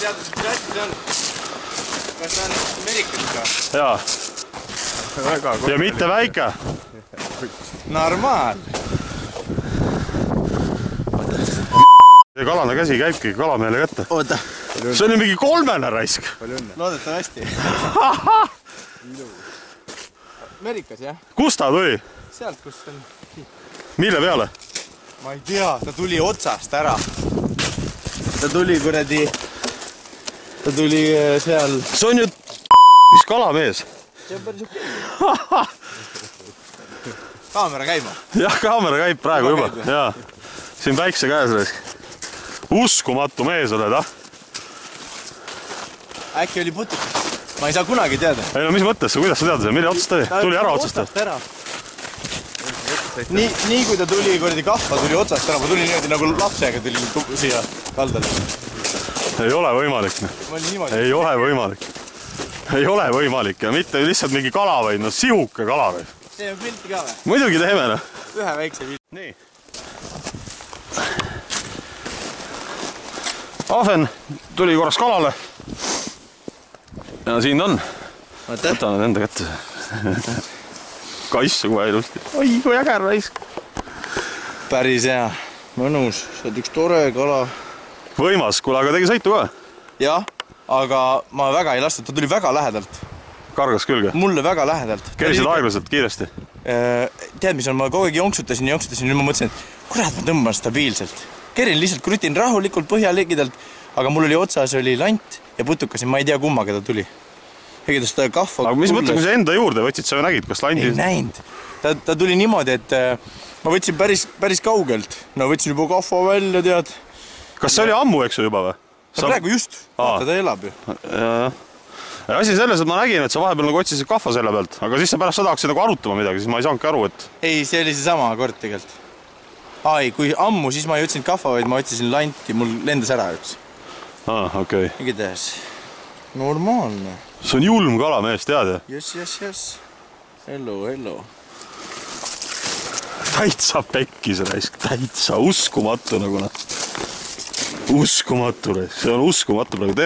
teada, mis asi see on? Kas see on Ameerikas ka? Jaa. Ja mitte väike. Normaal. See kalane käsi käibki kalameele kätte. Oota. See on mingi 3 raisk. Loodetavasti. Ameerikas, jah? Kust ta tuli? Sealt, kus on... Mille peale? Ma ei tea, ta tuli otsast ära. Ta tuli kuradi... Ta tuli seal... See on ju mis kalamees. See on päris okei. Kaamera käima. Jah, kaamera käib praegu juba. Jaa. Siin päikse käes raisk. Uskumatu mees oled, ah? Äkki oli putukas. Ma ei saa kunagi teada. Ei no mis mõttes, kuidas sa tead see? Mille otsast oli? Tuli ära otsast? Nii kui ta tuli kuradi kahva, tuli otsast ära. Ma tulin niimoodi nagu lapsega tuli siia kaldale. Ei ole võimalik. Ei ole võimalik. Ei ole võimalik ja mitte lihtsalt mingi kala, vaid no sihuke kala. Teeme pilti ka või? Muidugi teeme. Ühe väikse pilti. Nii. Ahven tuli korraks kalale. Ja siin on. Võtan enda kätte. Kaissu kohe ilusti. Oi, kui äger raisk. Päris hea. Mõnus. See on üks tore kala. Võimas, kuule, aga tegi sõitu ka? Jah, aga ma väga ei lastud. Ta tuli väga lähedalt. Kargas külge? Mulle väga lähedalt. Kerisid aeglaselt, kiiresti? Tead, mis on? Ma kogu aeg jonksutasin. Nüüd ma mõtlesin, et kurat, ma tõmban stabiilselt. Kerin lihtsalt krutin rahulikult põhjalegidelt, aga mul oli otsas oli lant ja putukasin. Ma ei tea kumma, keda tuli. Egedast ta kahva... Aga mis mõtled, kui sa enda juurde võtsid, sa nägid, kas landi... Ei näinud. Ta tuli niimoodi, et ma võtsin päris kaugelt. No võtsin juba kahva välja, tead. Kas see oli ammu, eks ju juba või? Ta praegu just. Vaata, ta elab ju. Ja asi selles, et ma nägin, et sa vahepeal nagu otsisid kahva selle pealt. Aga siis sa pärast seda hakkasid nagu arutama midagi, siis ma ei saanudki aru, et... Ei, see oli see sama kord tegelikult. Ai, kui ammu, siis ma ei otsinud kahva, vaid ma otsisin lanti. Mul lendas ära üks. Okei. Igatahes. Normaalne. See on julm kala mees, tead ja? Yes. Hello. Täitsa pekkis raisk, täitsa uskumatu nagu. Uskumatu raisk, see on uskumatu praegu.